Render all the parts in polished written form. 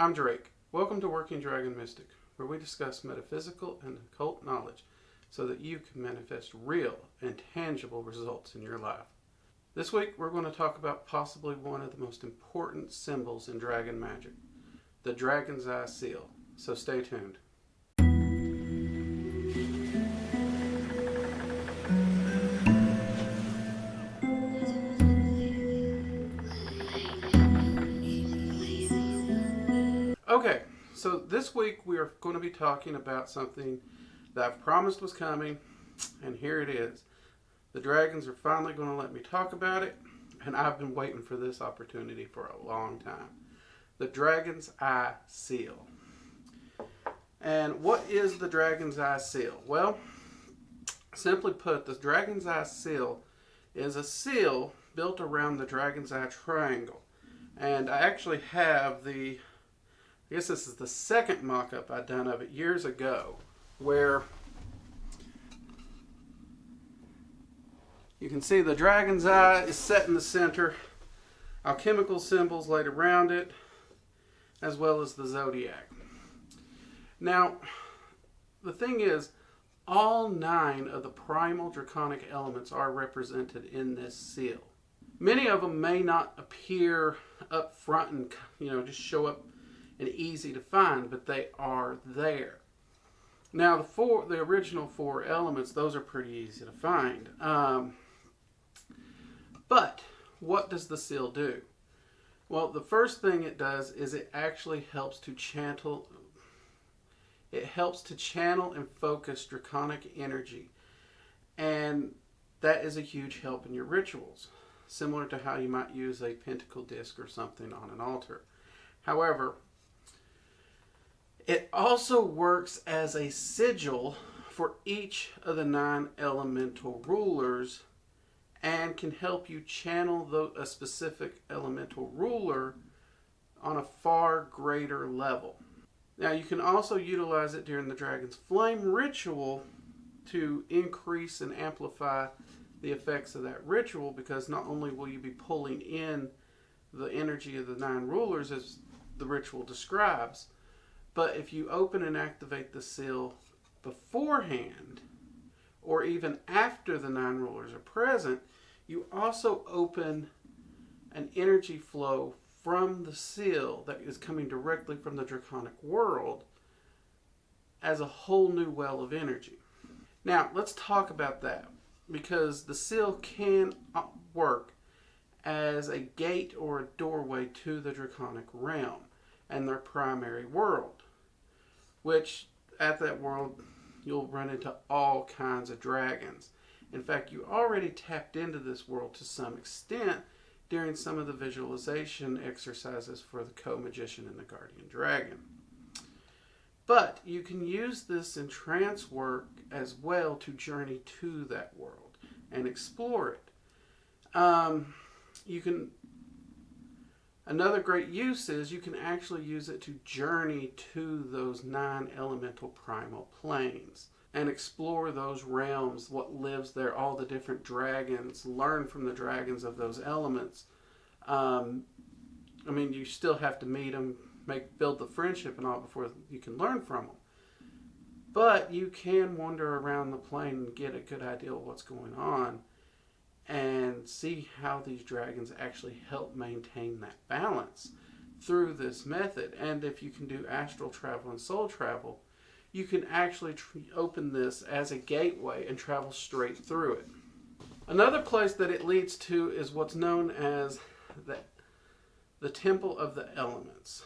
I'm Drake. Welcome to Working Dragon Mystic, where we discuss metaphysical and occult knowledge so that you can manifest real and tangible results in your life. This week we're going to talk about possibly one of the most important symbols in dragon magic, the dragon's eye seal. So stay tuned. Okay, so this week we are going to be talking about something that I've promised was coming, and here it is. The dragons are finally going to let me talk about it, and I've been waiting for this opportunity for a long time. The dragon's eye seal. And what is the dragon's eye seal? Well, simply put, the dragon's eye seal is a seal built around the dragon's eye triangle. And I actually have I guess this is the second mock-up I'd done of it years ago, where you can see the dragon's eye is set in the center, alchemical symbols laid around it, as well as the zodiac. Now, the thing is, all 9 of the primal draconic elements are represented in this seal. Many of them may not appear up front and just show up and easy to find, but they are there. Now, the original 4 elements, those are pretty easy to find. But what does the seal do? Well, the first thing it does is it actually helps to channel. It helps to channel and focus draconic energy, and that is a huge help in your rituals, similar to how you might use a pentacle disc or something on an altar. However, it also works as a sigil for each of the 9 elemental rulers and can help you channel a specific elemental ruler on a far greater level. Now, you can also utilize it during the Dragon's Flame ritual to increase and amplify the effects of that ritual, because not only will you be pulling in the energy of the 9 rulers as the ritual describes, but if you open and activate the seal beforehand, or even after the 9 rulers are present, you also open an energy flow from the seal that is coming directly from the draconic world as a whole new well of energy. Now, let's talk about that, because the seal can work as a gate or a doorway to the draconic realm and their primary world, which at that world you'll run into all kinds of dragons. In fact, you already tapped into this world to some extent during some of the visualization exercises for the co-magician and the guardian dragon. But you can use this in trance work as well to journey to that world and explore it. Another great use is you can actually use it to journey to those 9 elemental primal planes and explore those realms, what lives there, all the different dragons, learn from the dragons of those elements. You still have to meet them, build the friendship and all before you can learn from them. But you can wander around the plane and get a good idea of what's going on and see how these dragons actually help maintain that balance through this method. And if you can do astral travel and soul travel, you can actually open this as a gateway and travel straight through it. Another place that it leads to is what's known as the Temple of the Elements.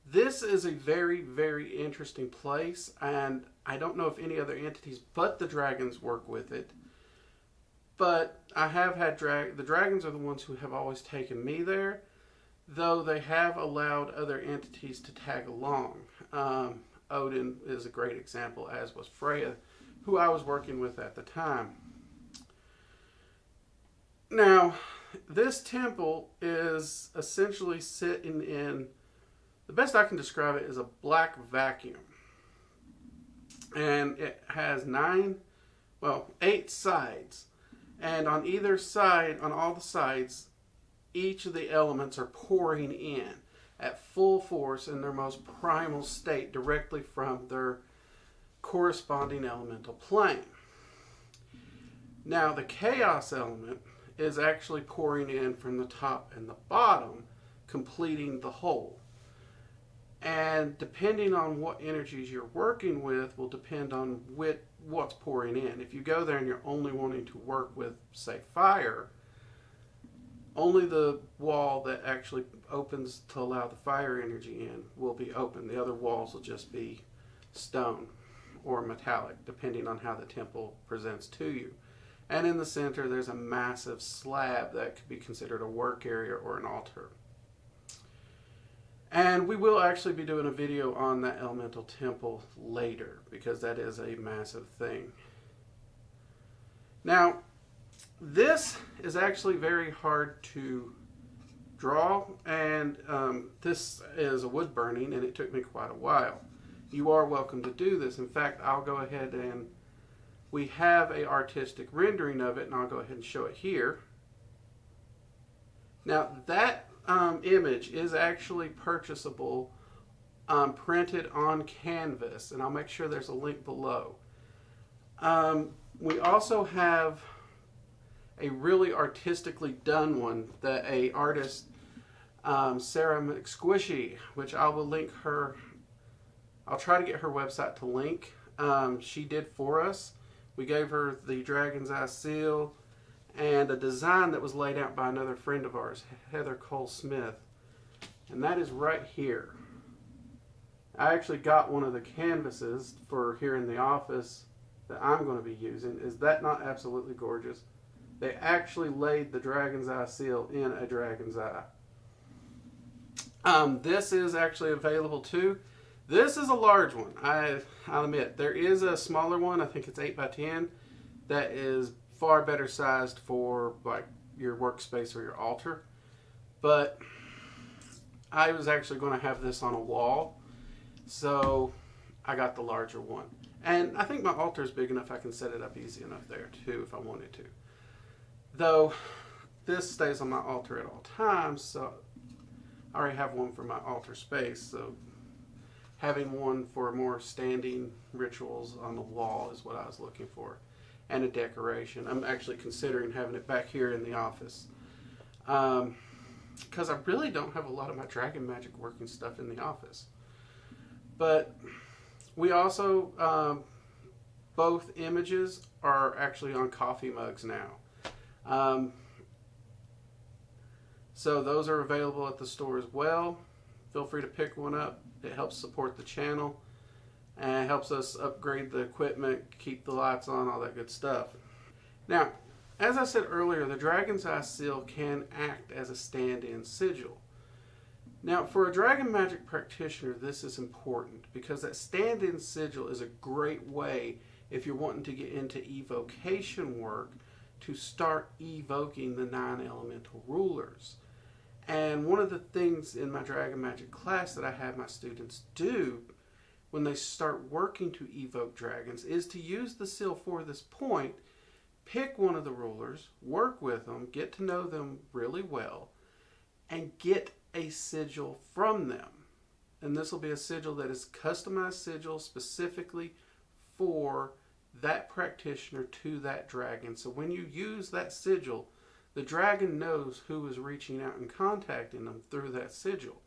This is a very, very interesting place, and I don't know if any other entities but the dragons work with it. But I have had the dragons are the ones who have always taken me there, though they have allowed other entities to tag along. Odin is a great example, as was Freya, who I was working with at the time. Now, this temple is essentially sitting in, the best I can describe it is a black vacuum. And it has 8 sides. And on either side, on all the sides, each of the elements are pouring in. at full force in their most primal state directly from their corresponding elemental plane. Now, the chaos element is actually pouring in from the top and the bottom, completing the whole. And depending on what energies you're working with will depend on what's pouring in. If you go there and you're only wanting to work with, say, fire, only the wall that actually opens to allow the fire energy in will be open. The other walls will just be stone or metallic, depending on how the temple presents to you. And in the center, there's a massive slab that could be considered a work area or an altar. And we will actually be doing a video on that elemental temple later, because that is a massive thing. Now, this is actually very hard to draw, and this is a wood burning, and it took me quite a while. You are welcome to do this. In fact, I'll go ahead and we have an artistic rendering of it, and I'll go ahead and show it here. Now, that image is actually purchasable, printed on canvas, and I'll make sure there's a link below. We also have a really artistically done one that a artist, Sarah McSquishy, which I will link her. I'll try to get her website to link. She did for us. We gave her the Dragon's Eye seal and a design that was laid out by another friend of ours, Heather Cole Smith. And that is right here. I actually got one of the canvases for here in the office that I'm going to be using. Is that not absolutely gorgeous? They actually laid the Dragon's Eye seal in a dragon's eye. This is actually available too. This is a large one. I'll admit, there is a smaller one. I think it's 8x10 that is far better sized for like your workspace or your altar. But I was actually going to have this on a wall, so I got the larger one. And I think my altar is big enough I can set it up easy enough there too if I wanted to. Though this stays on my altar at all times, so I already have one for my altar space, so having one for more standing rituals on the wall is what I was looking for, and a decoration. I'm actually considering having it back here in the office, because I really don't have a lot of my Dragon Magic working stuff in the office. But we also, both images are actually on coffee mugs now. So those are available at the store as well. Feel free to pick one up. It helps support the channel and helps us upgrade the equipment, keep the lights on, all that good stuff. Now, as I said earlier, the Dragon's Eye seal can act as a stand-in sigil. Now, for a Dragon Magic practitioner, this is important because that stand-in sigil is a great way, if you're wanting to get into evocation work, to start evoking the 9 elemental rulers. And one of the things in my Dragon Magic class that I have my students do when they start working to evoke dragons is to use the seal for this point, pick one of the rulers, work with them, get to know them really well, and get a sigil from them. And this will be a sigil that is customized sigil specifically for that practitioner to that dragon. So when you use that sigil, the dragon knows who is reaching out and contacting them through that sigil.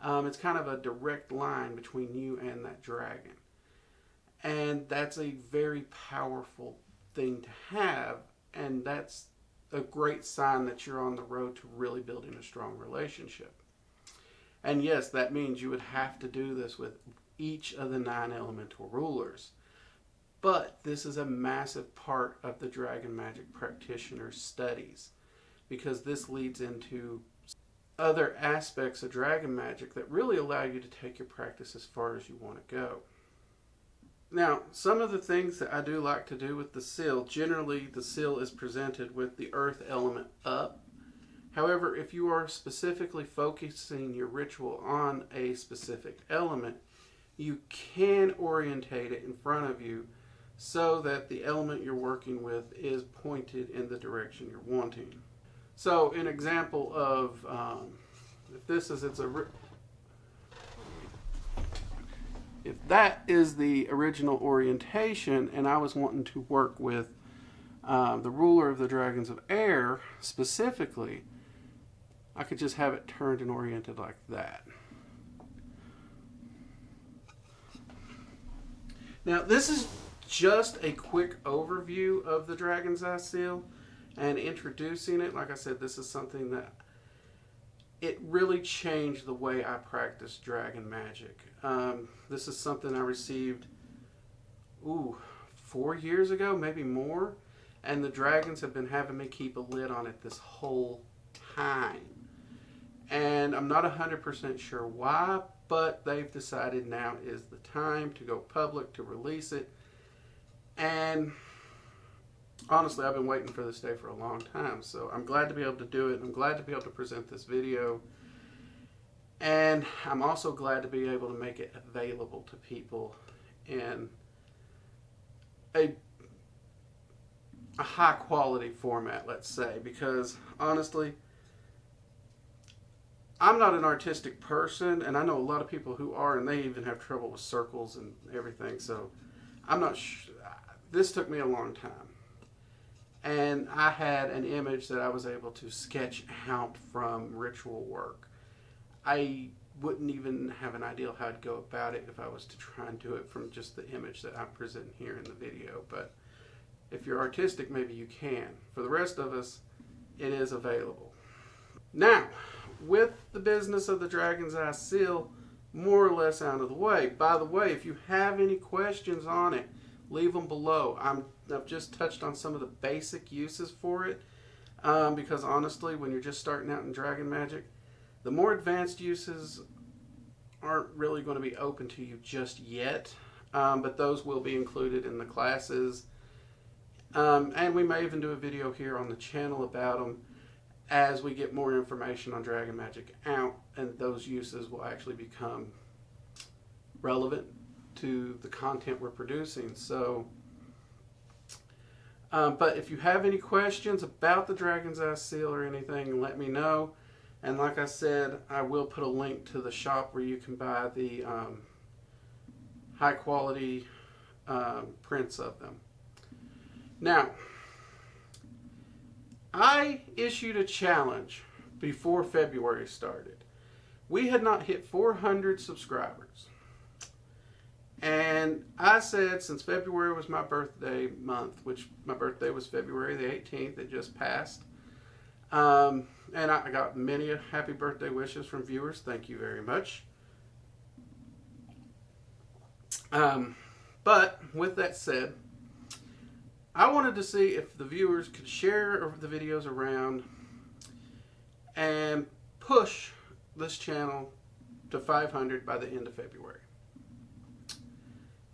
It's kind of a direct line between you and that dragon. And that's a very powerful thing to have, and that's a great sign that you're on the road to really building a strong relationship. And yes, that means you would have to do this with each of the 9 elemental rulers. But this is a massive part of the Dragon Magic practitioner studies, because this leads into other aspects of Dragon Magic that really allow you to take your practice as far as you want to go. Now, some of the things that I do like to do with the seal, generally the seal is presented with the earth element up. However, if you are specifically focusing your ritual on a specific element, you can orientate it in front of you so that the element you're working with is pointed in the direction you're wanting. So an example of, if this is, if that is the original orientation and I was wanting to work with the ruler of the Dragons of Air specifically, I could just have it turned and oriented like that. Now, this is just a quick overview of the Dragon's Eye seal and introducing it. Like I said, this is something that it really changed the way I practice dragon magic. This is something I received 4 years ago, maybe more, and the dragons have been having me keep a lid on it this whole time. And I'm not 100% sure why, but they've decided now is the time to go public, to release it. And honestly, I've been waiting for this day for a long time, so I'm glad to be able to do it. I'm glad to be able to present this video. And I'm also glad to be able to make it available to people in a high quality format, let's say, because honestly, I'm not an artistic person, and I know a lot of people who are, and they even have trouble with circles and everything, so I'm not this took me a long time. And I had an image that I was able to sketch out from ritual work. I wouldn't even have an idea how I'd go about it if I was to try and do it from just the image that I'm presenting here in the video. But if you're artistic, maybe you can. For the rest of us, it is available. Now, with the business of the Dragon's Eye seal more or less out of the way. By the way, if you have any questions on it, leave them below. I've just touched on some of the basic uses for it because honestly, when you're just starting out in dragon magic, the more advanced uses aren't really going to be open to you just yet, but those will be included in the classes. And we may even do a video here on the channel about them as we get more information on dragon magic out, and those uses will actually become relevant to the content we're producing. So, but if you have any questions about the Dragon's Eye seal or anything, let me know. And like I said, I will put a link to the shop where you can buy the high quality prints of them. Now, I issued a challenge before February started. We had not hit 400 subscribers. And I said, since February was my birthday month, which my birthday was February the 18th, it just passed. And I got many happy birthday wishes from viewers. Thank you very much. But with that said, I wanted to see if the viewers could share the videos around and push this channel to 500 by the end of February.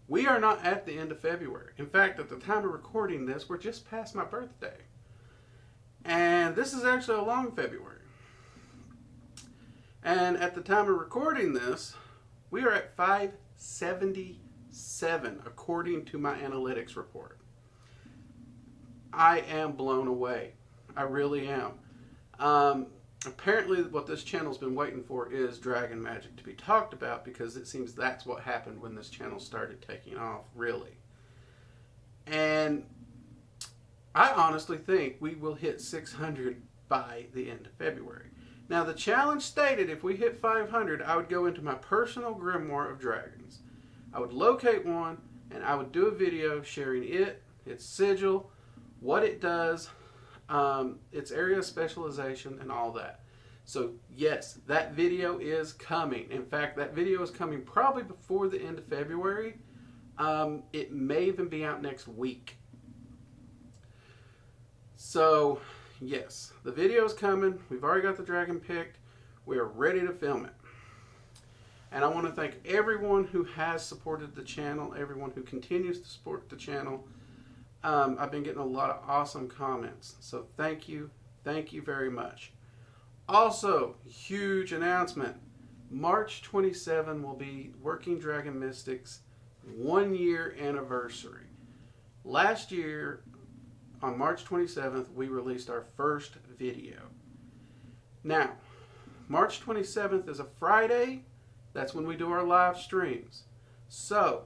We are not at the end of February. In fact, at the time of recording this, we're just past my birthday. And this is actually a long February. And at the time of recording this, we are at 577 according to my analytics report. I am blown away. I really am. Apparently what this channel's been waiting for is dragon magic to be talked about, because it seems that's what happened when this channel started taking off, really. And I honestly think we will hit 600 by the end of February. Now, the challenge stated if we hit 500, I would go into my personal grimoire of dragons. I would locate one, and I would do a video sharing it, its sigil, what it does, its area of specialization, and all that. So yes, that video is coming. In fact, that video is coming probably before the end of February. It may even be out next week. So yes, the video is coming. We've already got the dragon picked. We are ready to film it. And I want to thank everyone who has supported the channel, everyone who continues to support the channel. I've been getting a lot of awesome comments, so thank you very much. Also, huge announcement, March 27 will be Working Dragon Mystics 1 year anniversary. Last year, on March 27th, we released our first video. Now, March 27th is a Friday. That's when we do our live streams. So,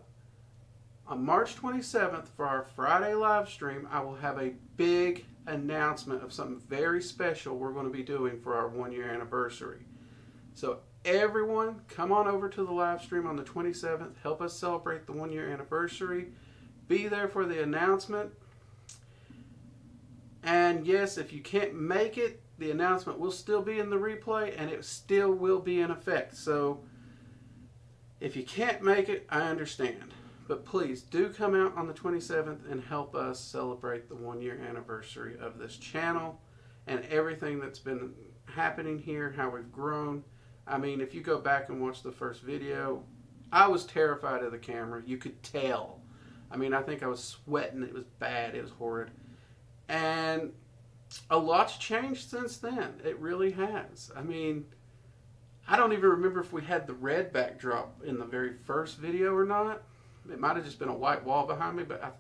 on March 27th for our Friday live stream, I will have a big announcement of something very special we're going to be doing for our 1-year anniversary. So everyone, come on over to the live stream on the 27th. Help us celebrate the 1-year anniversary. Be there for the announcement. And yes, if you can't make it, the announcement will still be in the replay and it still will be in effect. So if you can't make it, I understand. But please do come out on the 27th and help us celebrate the 1-year anniversary of this channel and everything that's been happening here, how we've grown. I mean, if you go back and watch the first video, I was terrified of the camera. You could tell. I mean, I think I was sweating. It was bad. It was horrid. And a lot's changed since then. It really has. I mean, I don't even remember if we had the red backdrop in the very first video or not. It might have just been a white wall behind me, but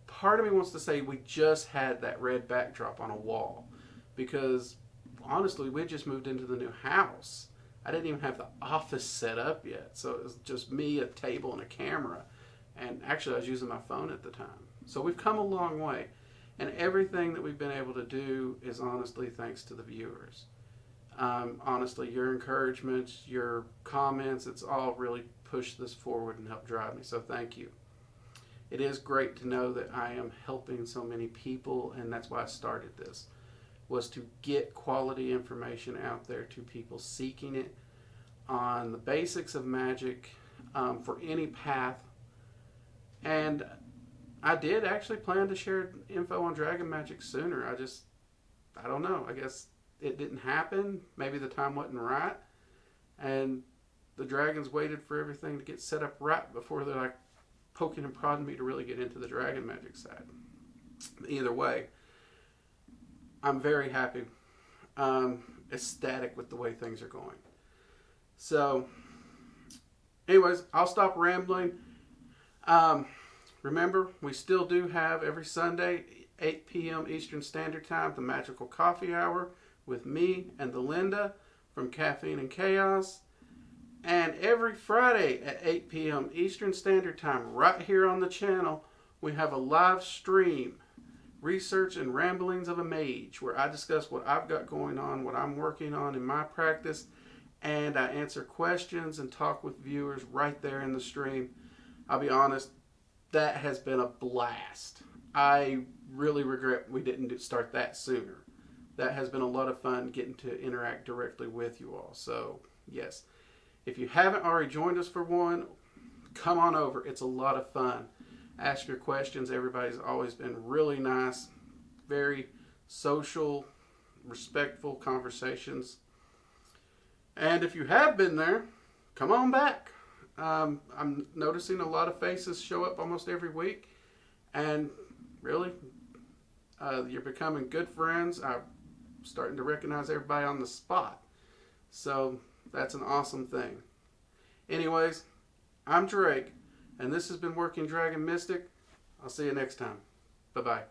part of me wants to say we just had that red backdrop on a wall because honestly, we just moved into the new house. I didn't even have the office set up yet, so it was just me, a table, and a camera. And actually, I was using my phone at the time. So we've come a long way, and everything that we've been able to do is honestly thanks to the viewers. Honestly, your encouragement, your comments, it's all really pushed this forward and helped drive me. So thank you. It is great to know that I am helping so many people, and that's why I started this, was to get quality information out there to people seeking it on the basics of Magick for any path. And I did actually plan to share info on Dragon Magic sooner. I don't know. I guess it didn't happen. Maybe the time wasn't right. And the dragons waited for everything to get set up right before they're like poking and prodding me to really get into the Dragon Magic side. Either way, I'm very happy, ecstatic with the way things are going. So, anyways, I'll stop rambling. Remember, we still do have every Sunday, 8 p.m. Eastern Standard Time, the Magical Coffee Hour with me and the Linda from Caffeine and Chaos. And every Friday at 8 p.m. Eastern Standard Time, right here on the channel, we have a live stream, Research and Ramblings of a Mage, where I discuss what I've got going on, what I'm working on in my practice, and I answer questions and talk with viewers right there in the stream. I'll be honest, that has been a blast. I really regret we didn't start that sooner. That has been a lot of fun getting to interact directly with you all. So, yes. If you haven't already joined us for one, come on over. It's a lot of fun. Ask your questions. Everybody's always been really nice, very social, respectful conversations. And if you have been there, come on back. I'm noticing a lot of faces show up almost every week. And really, you're becoming good friends. I'm starting to recognize everybody on the spot. So that's an awesome thing. Anyways, I'm Drake, and this has been Working Dragon Mystic. I'll see you next time. Bye-bye.